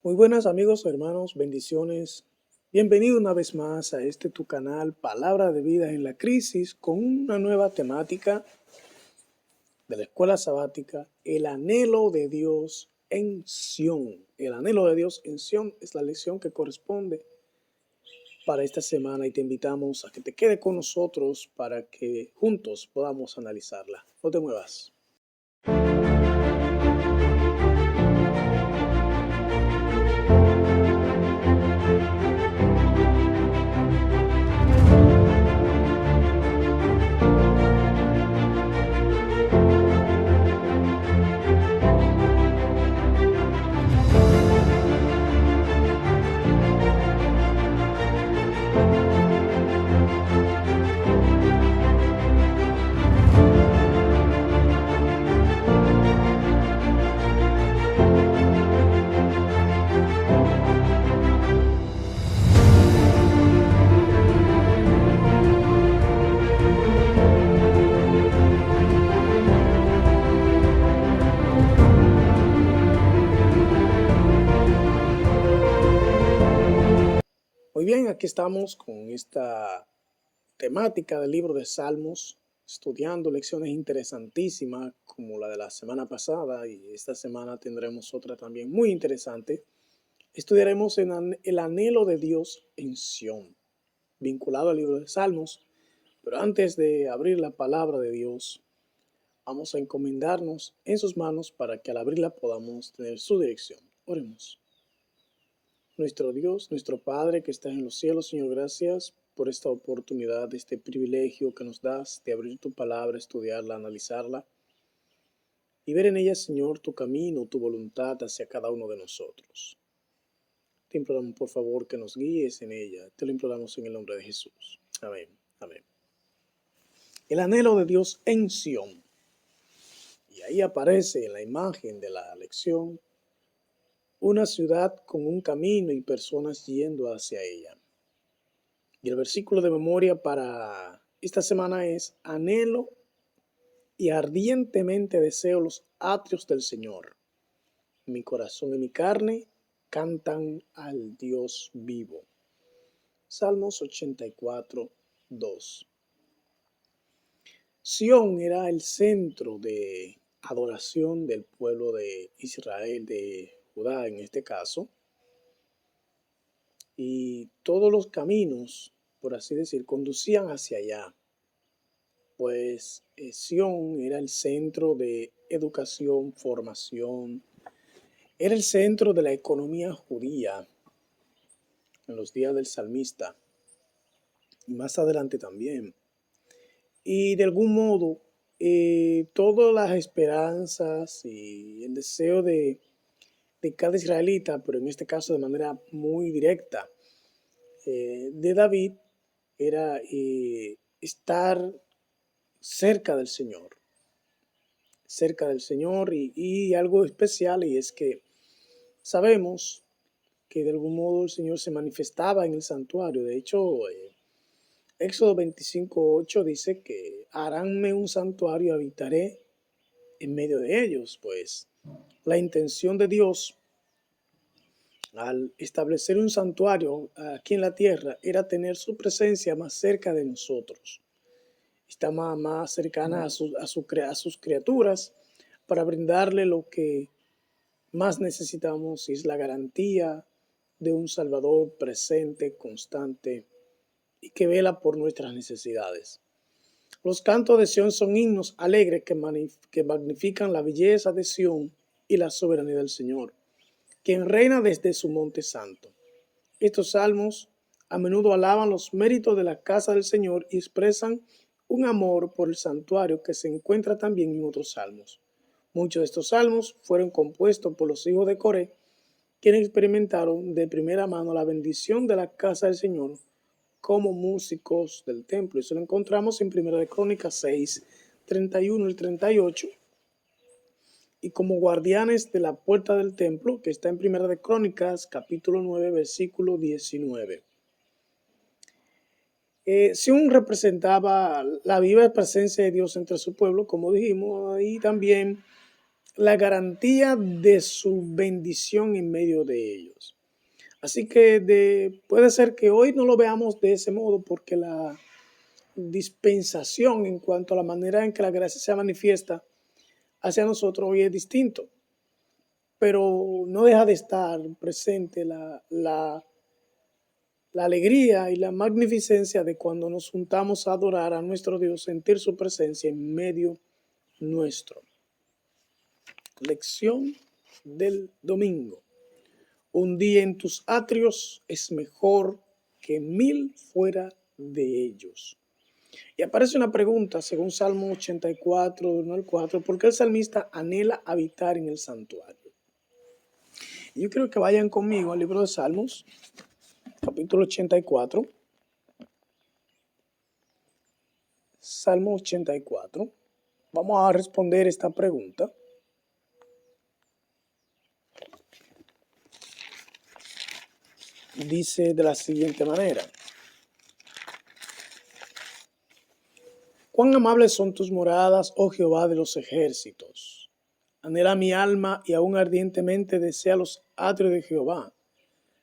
Muy buenas amigos, hermanos, bendiciones. Bienvenido una vez más a este tu canal Palabra de Vida en la Crisis con una nueva temática de la escuela sabática, el anhelo de Dios en Sión. El anhelo de Dios en Sión es la lección que corresponde para esta semana y te invitamos a que te quede con nosotros para que juntos podamos analizarla. No te muevas. Muy bien, aquí estamos con esta temática del libro de Salmos, estudiando lecciones interesantísimas como la de la semana pasada, y esta semana tendremos otra también muy interesante. Estudiaremos el anhelo de Dios en Sión, vinculado al libro de Salmos. Pero antes de abrir la palabra de Dios, vamos a encomendarnos en sus manos para que al abrirla podamos tener su dirección. Oremos. Nuestro Dios, nuestro Padre que estás en los cielos, Señor, gracias por esta oportunidad, este privilegio que nos das de abrir tu palabra, estudiarla, analizarla y ver en ella, Señor, tu camino, tu voluntad hacia cada uno de nosotros. Te imploramos, por favor, que nos guíes en ella. Te lo imploramos en el nombre de Jesús. Amén. Amén. El anhelo de Dios en Sión. Y ahí aparece en la imagen de la lección una ciudad con un camino y personas yendo hacia ella. Y el versículo de memoria para esta semana es: anhelo y ardientemente deseo los atrios del Señor. Mi corazón y mi carne cantan al Dios vivo. Salmos 84, 2. Sión era el centro de adoración del pueblo de Israel, de Judá en este caso. Y todos los caminos, por así decir, conducían hacia allá. Pues Sión era el centro de educación, formación, era el centro de la economía judía en los días del salmista y más adelante también. Y de algún modo, todas las esperanzas y el deseo de cada israelita, pero en este caso de manera muy directa, de David, era estar cerca del Señor y algo especial, y es que sabemos que de algún modo el Señor se manifestaba en el santuario. De hecho, Éxodo 25:8 dice que haránme un santuario y habitaré en medio de ellos. Pues la intención de Dios al establecer un santuario aquí en la tierra era tener su presencia más cerca de nosotros. Está más cercana a sus criaturas para brindarle lo que más necesitamos, y es la garantía de un Salvador presente, constante y que vela por nuestras necesidades. Los cantos de Sión son himnos alegres que magnifican la belleza de Sión y la soberanía del Señor, quien reina desde su monte santo. Estos salmos a menudo alaban los méritos de la casa del Señor y expresan un amor por el santuario que se encuentra también en otros salmos. Muchos de estos salmos fueron compuestos por los hijos de Coré, quienes experimentaron de primera mano la bendición de la casa del Señor como músicos del templo. Eso lo encontramos en 1 Crónicas 6, 31 y 38. Y como guardianes de la puerta del templo, que está en 1 Crónicas, capítulo 9, versículo 19. Sión representaba la viva presencia de Dios entre su pueblo, como dijimos, y también la garantía de su bendición en medio de ellos. Así que puede ser que hoy no lo veamos de ese modo porque la dispensación en cuanto a la manera en que la gracia se manifiesta hacia nosotros hoy es distinto, pero no deja de estar presente la alegría y la magnificencia de cuando nos juntamos a adorar a nuestro Dios, sentir su presencia en medio nuestro. Lección del domingo. Un día en tus atrios es mejor que 1000 fuera de ellos. Y aparece una pregunta, según Salmo 84, 1 al 4, ¿por qué el salmista anhela habitar en el santuario? Y yo quiero que vayan conmigo al libro de Salmos, capítulo 84. Salmo 84. Vamos a responder esta pregunta. Dice de la siguiente manera: cuán amables son tus moradas, oh Jehová de los ejércitos. Anhela mi alma y aún ardientemente desea los atrios de Jehová.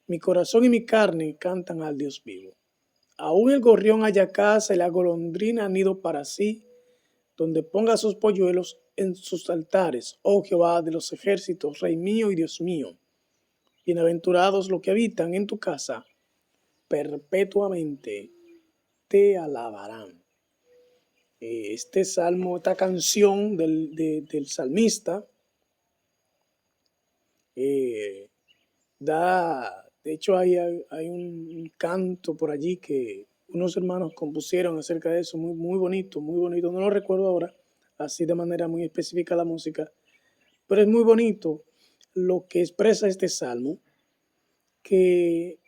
Mi corazón y mi carne cantan al Dios vivo. Aún el gorrión halla casa y la golondrina nido para sí, donde ponga sus polluelos en sus altares, oh Jehová de los ejércitos, Rey mío y Dios mío. Bienaventurados los que habitan en tu casa, perpetuamente te alabarán. Este salmo, esta canción del salmista, de hecho hay un canto por allí que unos hermanos compusieron acerca de eso, muy bonito, no lo recuerdo ahora, así de manera muy específica la música, pero es muy bonito lo que expresa este salmo, que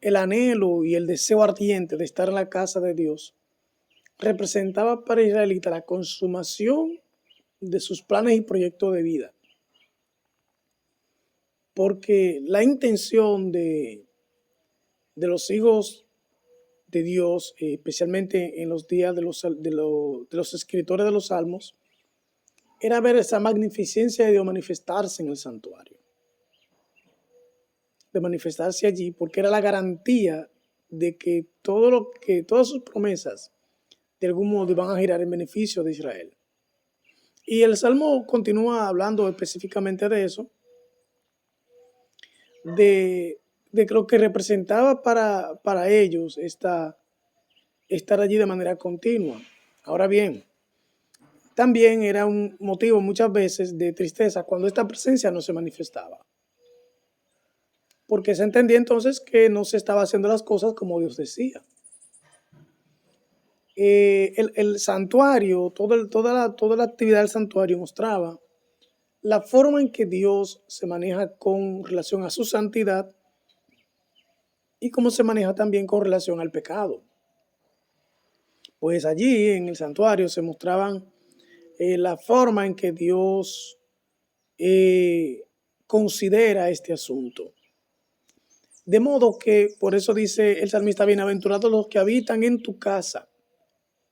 el anhelo y el deseo ardiente de estar en la casa de Dios representaba para Israelita la consumación de sus planes y proyectos de vida. Porque la intención de los hijos de Dios, especialmente en los días de los escritores de los salmos, era ver esa magnificencia de Dios manifestarse en el santuario, de manifestarse allí, porque era la garantía de que todas sus promesas de algún modo iban a girar en beneficio de Israel. Y el Salmo continúa hablando específicamente de eso, de lo que representaba para ellos estar allí de manera continua. Ahora bien, también era un motivo muchas veces de tristeza cuando esta presencia no se manifestaba, porque se entendía entonces que no se estaba haciendo las cosas como Dios decía. El santuario, toda la actividad del santuario mostraba la forma en que Dios se maneja con relación a su santidad y cómo se maneja también con relación al pecado. Pues allí en el santuario se mostraban la forma en que Dios considera este asunto. De modo que, por eso dice el salmista, bienaventurados los que habitan en tu casa,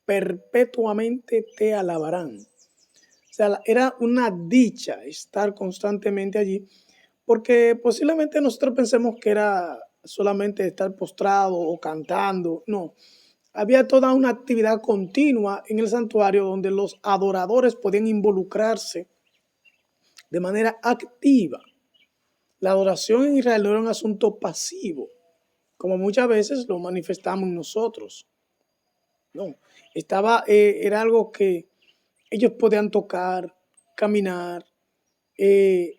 perpetuamente te alabarán. O sea, era una dicha estar constantemente allí, porque posiblemente nosotros pensemos que era solamente estar postrado o cantando. No, había toda una actividad continua en el santuario donde los adoradores podían involucrarse de manera activa. La adoración en Israel no era un asunto pasivo, como muchas veces lo manifestamos nosotros. No, era algo que ellos podían tocar, caminar,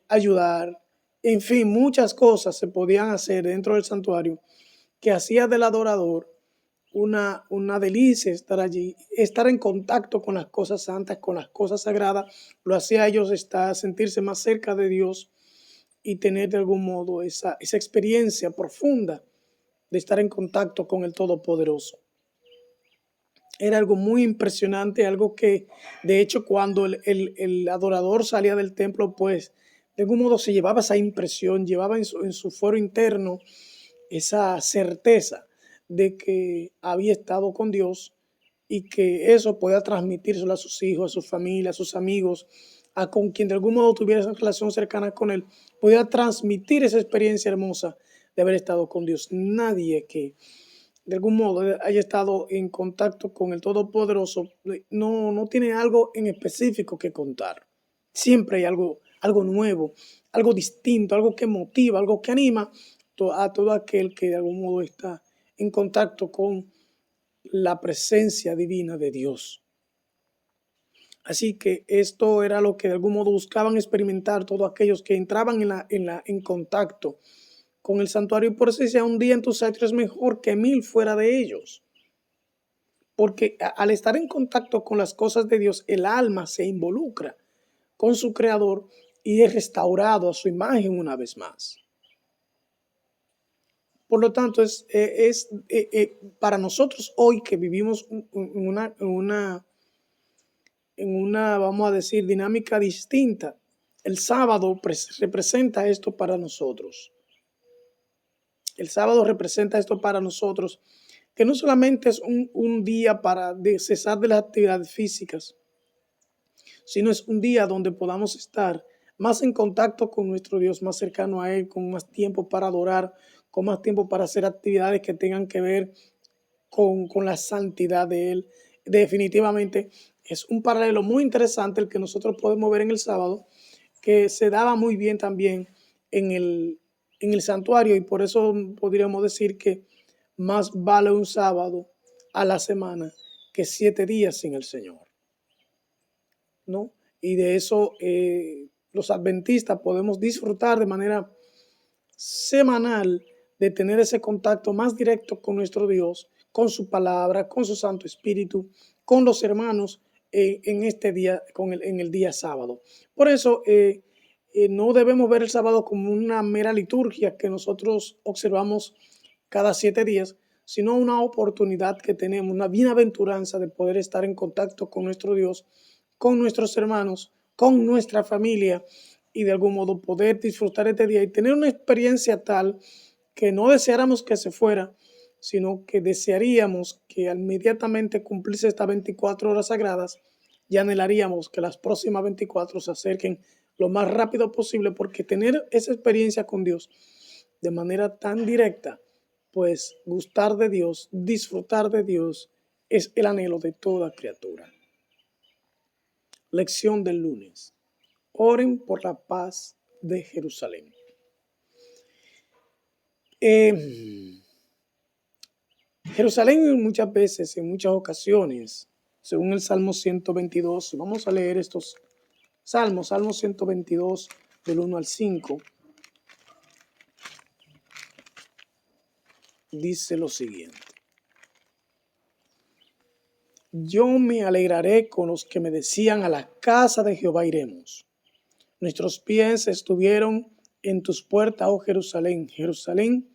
ayudar, en fin, muchas cosas se podían hacer dentro del santuario que hacía del adorador una delicia estar allí, estar en contacto con las cosas santas, con las cosas sagradas, lo hacía a ellos sentirse más cerca de Dios y tener de algún modo esa experiencia profunda de estar en contacto con el Todopoderoso. Era algo muy impresionante, algo que de hecho cuando el adorador salía del templo, pues de algún modo se llevaba esa impresión, llevaba en su fuero interno esa certeza de que había estado con Dios y que eso podía transmitírselo a sus hijos, a su familia, a sus amigos, a con quien de algún modo tuviera esa relación cercana con Él, pudiera transmitir esa experiencia hermosa de haber estado con Dios. Nadie que de algún modo haya estado en contacto con el Todopoderoso no tiene algo en específico que contar. Siempre hay algo nuevo, algo distinto, algo que motiva, algo que anima a todo aquel que de algún modo está en contacto con la presencia divina de Dios. Así que esto era lo que de algún modo buscaban experimentar todos aquellos que entraban en contacto con el santuario. Y por eso decía, un día en tus atrios es mejor que 1000 fuera de ellos. Porque al estar en contacto con las cosas de Dios, el alma se involucra con su creador y es restaurado a su imagen una vez más. Por lo tanto, para nosotros hoy que vivimos en una, vamos a decir, dinámica distinta, el sábado representa esto para nosotros. El sábado representa esto para nosotros, que no solamente es un día para cesar de las actividades físicas, sino es un día donde podamos estar más en contacto con nuestro Dios, más cercano a Él, con más tiempo para adorar, con más tiempo para hacer actividades que tengan que ver con la santidad de Él. Definitivamente es un paralelo muy interesante el que nosotros podemos ver en el sábado, que se daba muy bien también en el santuario, y por eso podríamos decir que más vale un sábado a la semana que 7 días sin el Señor, ¿no? Y de eso los adventistas podemos disfrutar de manera semanal de tener ese contacto más directo con nuestro Dios, con su palabra, con su Santo Espíritu, con los hermanos en este día, en el día sábado. Por eso no debemos ver el sábado como una mera liturgia que nosotros observamos cada 7 días, sino una oportunidad que tenemos, una bienaventuranza de poder estar en contacto con nuestro Dios, con nuestros hermanos, con nuestra familia, y de algún modo poder disfrutar este día y tener una experiencia tal que no deseáramos que se fuera, sino que desearíamos que al inmediatamente cumplirse estas 24 horas sagradas, ya anhelaríamos que las próximas 24 se acerquen lo más rápido posible, porque tener esa experiencia con Dios de manera tan directa, pues gustar de Dios, disfrutar de Dios, es el anhelo de toda criatura. Lección del lunes. Oren por la paz de Jerusalén. Jerusalén muchas veces, en muchas ocasiones, según el Salmo 122, vamos a leer estos salmos, Salmo 122 del 1 al 5, dice lo siguiente: yo me alegraré con los que me decían, a la casa de Jehová iremos. Nuestros pies estuvieron en tus puertas, oh Jerusalén, Jerusalén,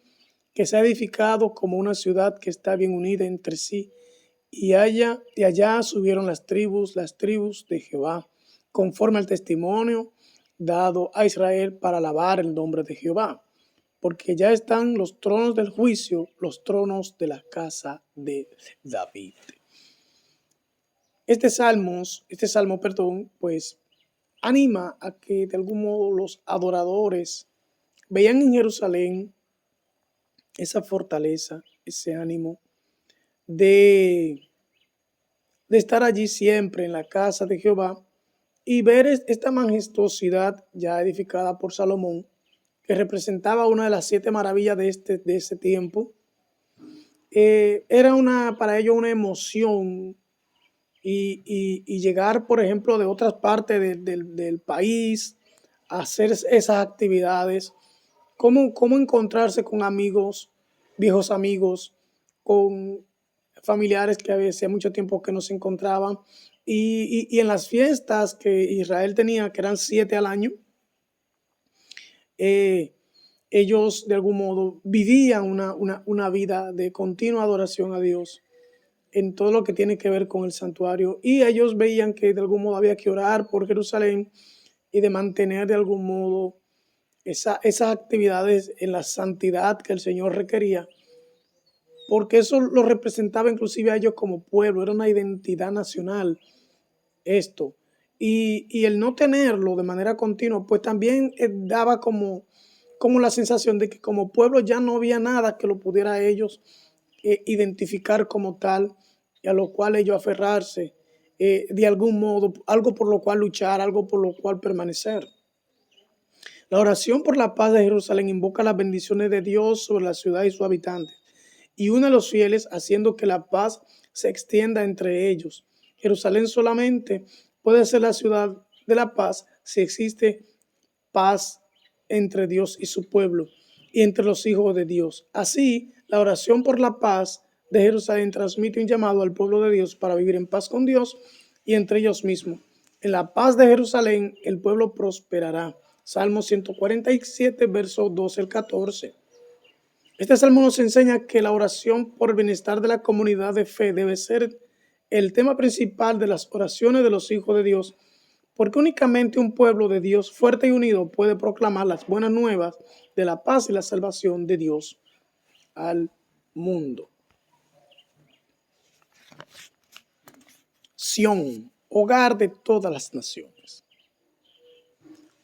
que se ha edificado como una ciudad que está bien unida entre sí, y allá subieron las tribus de Jehová, conforme al testimonio dado a Israel para alabar el nombre de Jehová, porque ya están los tronos del juicio, los tronos de la casa de David. Este salmo, pues anima a que de algún modo los adoradores vean en Jerusalén esa fortaleza, ese ánimo de estar allí siempre en la casa de Jehová, y ver esta majestuosidad ya edificada por Salomón, que representaba una de las 7 maravillas de ese tiempo. Era para ellos una emoción, y llegar, por ejemplo, de otras partes del país a hacer esas actividades, cómo encontrarse con amigos, viejos amigos, con familiares que hacía mucho tiempo que no se encontraban, y en las fiestas que Israel tenía, que eran 7 al año, ellos de algún modo vivían una vida de continua adoración a Dios en todo lo que tiene que ver con el santuario, y ellos veían que de algún modo había que orar por Jerusalén y de mantener de algún modo esas actividades en la santidad que el Señor requería, porque eso lo representaba inclusive a ellos como pueblo, era una identidad nacional esto, y el no tenerlo de manera continua, pues también daba como la sensación de que como pueblo ya no había nada que lo pudiera a ellos identificar como tal y a lo cual ellos aferrarse de algún modo, algo por lo cual luchar, algo por lo cual permanecer. La oración por la paz de Jerusalén invoca las bendiciones de Dios sobre la ciudad y sus habitantes y une a los fieles haciendo que la paz se extienda entre ellos. Jerusalén solamente puede ser la ciudad de la paz si existe paz entre Dios y su pueblo y entre los hijos de Dios. Así, la oración por la paz de Jerusalén transmite un llamado al pueblo de Dios para vivir en paz con Dios y entre ellos mismos. En la paz de Jerusalén el pueblo prosperará. Salmo 147, versos 12 al 14. Este salmo nos enseña que la oración por el bienestar de la comunidad de fe debe ser el tema principal de las oraciones de los hijos de Dios, porque únicamente un pueblo de Dios fuerte y unido puede proclamar las buenas nuevas de la paz y la salvación de Dios al mundo. Sión, hogar de todas las naciones.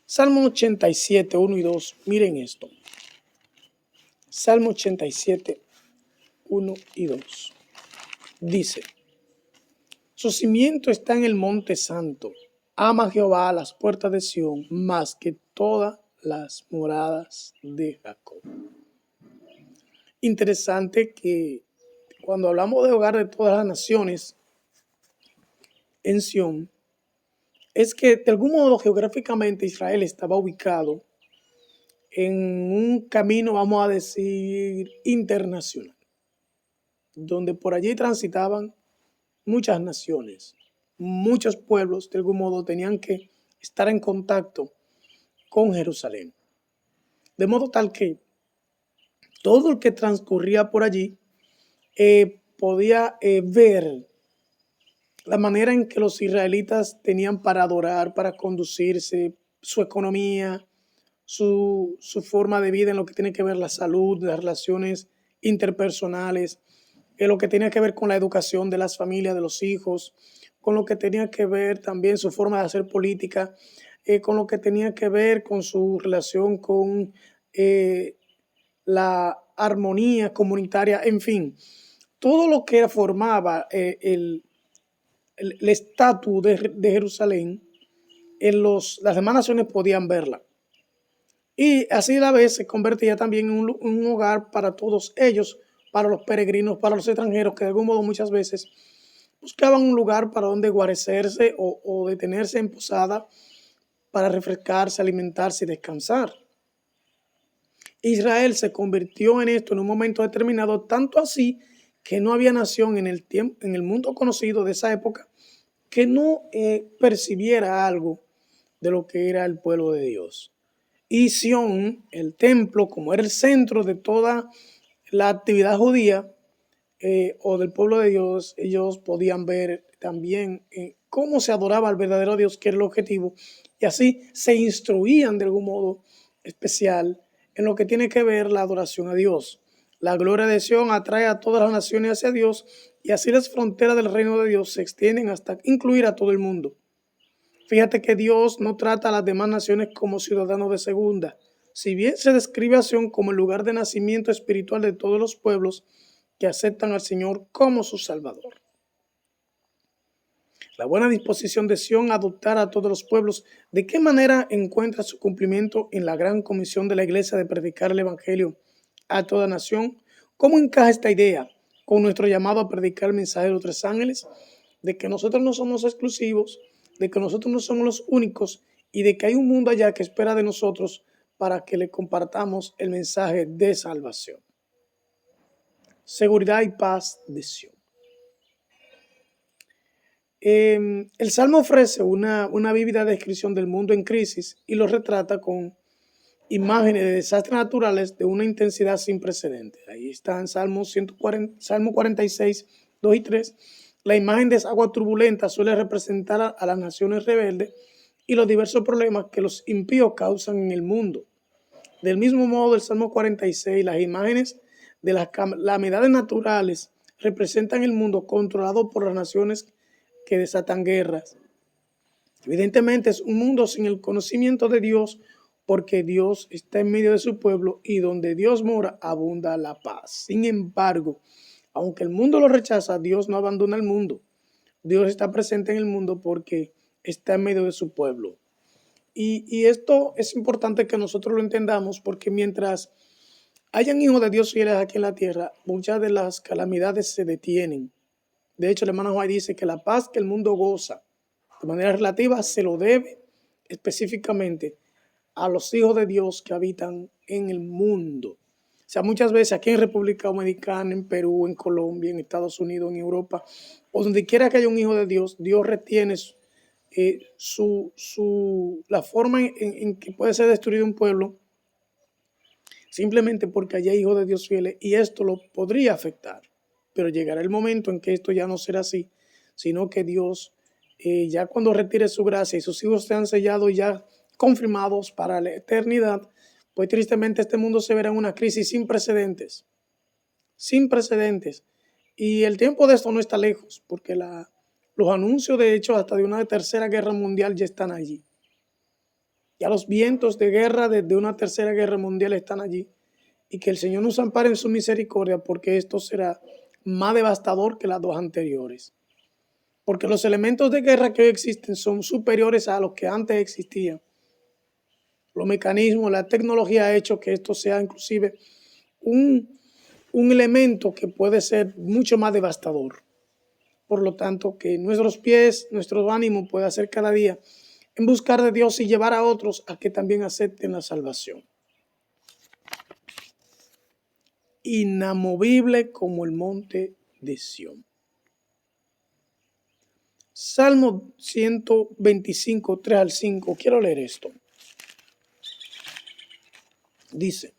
Salmo 87, 1 y 2, miren esto. Salmo 87, 1 y 2. Dice, su cimiento está en el monte santo. Ama Jehová a las puertas de Sión más que todas las moradas de Jacob. Interesante que cuando hablamos de hogar de todas las naciones en Sión, es que de algún modo geográficamente Israel estaba ubicado en un camino, vamos a decir, internacional, donde por allí transitaban muchas naciones, muchos pueblos de algún modo tenían que estar en contacto con Jerusalén. De modo tal que todo el que transcurría por allí podía ver la manera en que los israelitas tenían para adorar, para conducirse, su economía, su forma de vida en lo que tiene que ver la salud, las relaciones interpersonales, en lo que tenía que ver con la educación de las familias, de los hijos, con lo que tenía que ver también su forma de hacer política, con lo que tenía que ver con su relación con la armonía comunitaria, en fin, todo lo que formaba el estatus de Jerusalén, las demás naciones podían verla. Y así a la vez se convertía también en un hogar para todos ellos, para los peregrinos, para los extranjeros, que de algún modo muchas veces buscaban un lugar para donde guarecerse o detenerse en posada para refrescarse, alimentarse y descansar. Israel se convirtió en esto en un momento determinado, tanto así que no había nación en el mundo conocido de esa época que no percibiera algo de lo que era el pueblo de Dios. Y Sión, el templo, como era el centro de toda la actividad judía o del pueblo de Dios, ellos podían ver también cómo se adoraba al verdadero Dios, que era el objetivo, y así se instruían de algún modo especial en lo que tiene que ver la adoración a Dios. La gloria de Sión atrae a todas las naciones hacia Dios y así las fronteras del reino de Dios se extienden hasta incluir a todo el mundo. Fíjate que Dios no trata a las demás naciones como ciudadanos de segunda. Si bien se describe a Sión como el lugar de nacimiento espiritual de todos los pueblos que aceptan al Señor como su Salvador. La buena disposición de Sión a adoptar a todos los pueblos, ¿de qué manera encuentra su cumplimiento en la gran comisión de la iglesia de predicar el Evangelio a toda nación? ¿Cómo encaja esta idea con nuestro llamado a predicar el mensaje de los tres ángeles? De que nosotros no somos exclusivos, de que nosotros no somos los únicos y de que hay un mundo allá que espera de nosotros para que le compartamos el mensaje de salvación. Seguridad y paz de Sión. El Salmo ofrece una vívida descripción del mundo en crisis y lo retrata con imágenes de desastres naturales de una intensidad sin precedentes. Ahí está en Salmo 46, 2 y 3. La imagen de esa agua turbulenta suele representar a las naciones rebeldes y los diversos problemas que los impíos causan en el mundo. Del mismo modo, el Salmo 46, las imágenes de las calamidades naturales representan el mundo controlado por las naciones que desatan guerras. Evidentemente es un mundo sin el conocimiento de Dios, porque Dios está en medio de su pueblo y donde Dios mora abunda la paz. Sin embargo, aunque el mundo lo rechaza, Dios no abandona el mundo. Dios está presente en el mundo porque está en medio de su pueblo. Y esto es importante que nosotros lo entendamos, porque mientras hayan hijos de Dios fieles aquí en la tierra, muchas de las calamidades se detienen. De hecho, el hermano Juan dice que la paz que el mundo goza de manera relativa se lo debe específicamente a los hijos de Dios que habitan en el mundo. O sea, muchas veces aquí en República Dominicana, en Perú, en Colombia, en Estados Unidos, en Europa, o donde quiera que haya un hijo de Dios, Dios retiene la forma en que puede ser destruido un pueblo simplemente porque haya hijos de Dios fieles, y esto lo podría afectar. Pero llegará el momento en que esto ya no será así, sino que Dios, ya cuando retire su gracia y sus hijos sean sellados ya confirmados para la eternidad, pues tristemente este mundo se verá en una crisis sin precedentes. Sin precedentes. Y el tiempo de esto no está lejos, porque los anuncios, de hecho, hasta de una tercera guerra mundial ya están allí. Ya los vientos de guerra desde una tercera guerra mundial están allí. Y que el Señor nos ampare en su misericordia, porque esto será más devastador que las dos anteriores. Porque los elementos de guerra que hoy existen son superiores a los que antes existían. Los mecanismos, la tecnología ha hecho que esto sea inclusive un elemento que puede ser mucho más devastador. Por lo tanto, que nuestros pies, nuestro ánimo pueda hacer cada día en buscar de Dios y llevar a otros a que también acepten la salvación. Inamovible como el monte de Sión. Salmo 125, 3 al 5. Quiero leer esto. Dice: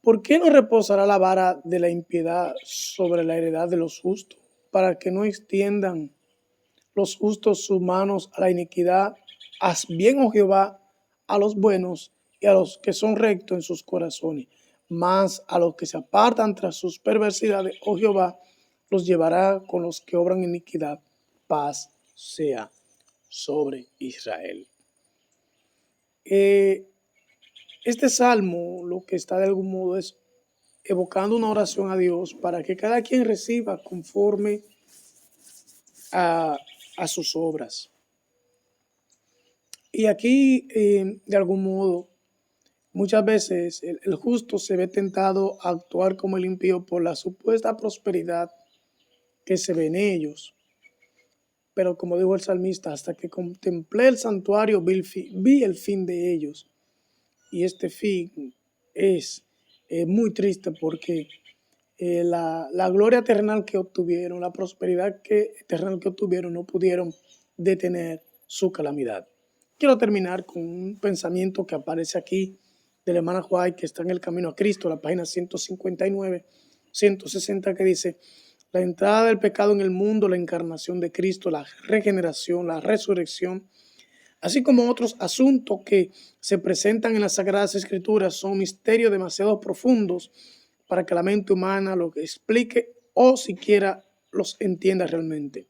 ¿por qué no reposará la vara de la impiedad sobre la heredad de los justos, para que no extiendan los justos sus manos a la iniquidad? Haz bien, oh Jehová, a los buenos y a los que son rectos en sus corazones, mas a los que se apartan tras sus perversidades, oh Jehová, los llevará con los que obran iniquidad. Paz sea sobre Israel. Este salmo lo que está de algún modo es evocando una oración a Dios para que cada quien reciba conforme a sus obras. Y aquí, de algún modo, muchas veces el justo se ve tentado a actuar como el impío por la supuesta prosperidad que se ve en ellos. Pero como dijo el salmista, hasta que contemplé el santuario vi el fin de ellos. Y este fin es muy triste, porque la gloria terrenal que obtuvieron, la prosperidad terrenal que obtuvieron, no pudieron detener su calamidad. Quiero terminar con un pensamiento que aparece aquí de la hermana White, que está en El Camino a Cristo, la página 159, 160, que dice: la entrada del pecado en el mundo, la encarnación de Cristo, la regeneración, la resurrección, así como otros asuntos que se presentan en las Sagradas Escrituras, son misterios demasiado profundos para que la mente humana los explique o siquiera los entienda realmente.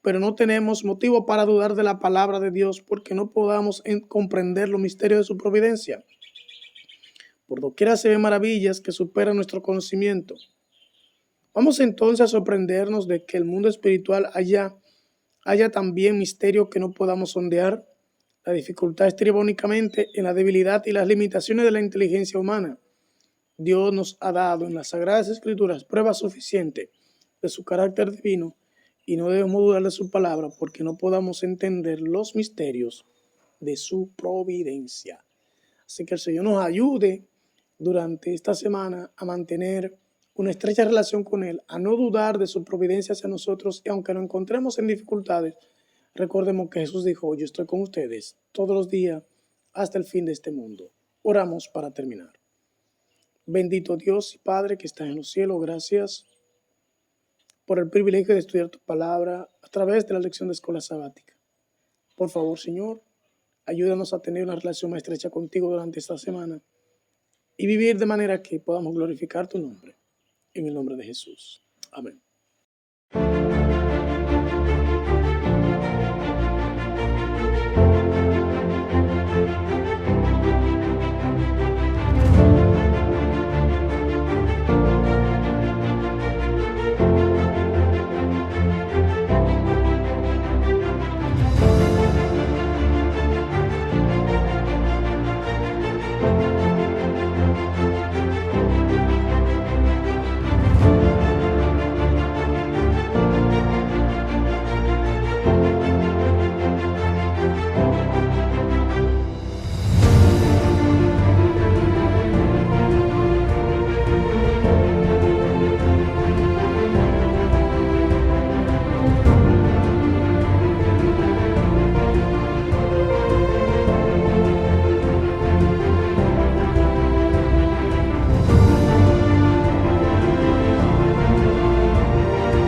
Pero no tenemos motivo para dudar de la palabra de Dios, porque no podamos comprender los misterios de su providencia. Por doquiera se ven maravillas que superan nuestro conocimiento. Vamos entonces a sorprendernos de que el mundo espiritual haya también misterios que no podamos sondear. La dificultad estriba únicamente en la debilidad y las limitaciones de la inteligencia humana. Dios nos ha dado en las Sagradas Escrituras pruebas suficientes de su carácter divino, y no debemos dudar de su palabra, porque no podamos entender los misterios de su providencia. Así que el Señor nos ayude durante esta semana a mantener una estrecha relación con Él, a no dudar de su providencia hacia nosotros, y aunque nos encontremos en dificultades, recordemos que Jesús dijo: yo estoy con ustedes todos los días hasta el fin de este mundo. Oramos para terminar. Bendito Dios y Padre que estás en los cielos, gracias por el privilegio de estudiar tu palabra a través de la lección de escuela sabática. Por favor, Señor, ayúdanos a tener una relación más estrecha contigo durante esta semana y vivir de manera que podamos glorificar tu nombre. En el nombre de Jesús. Amén.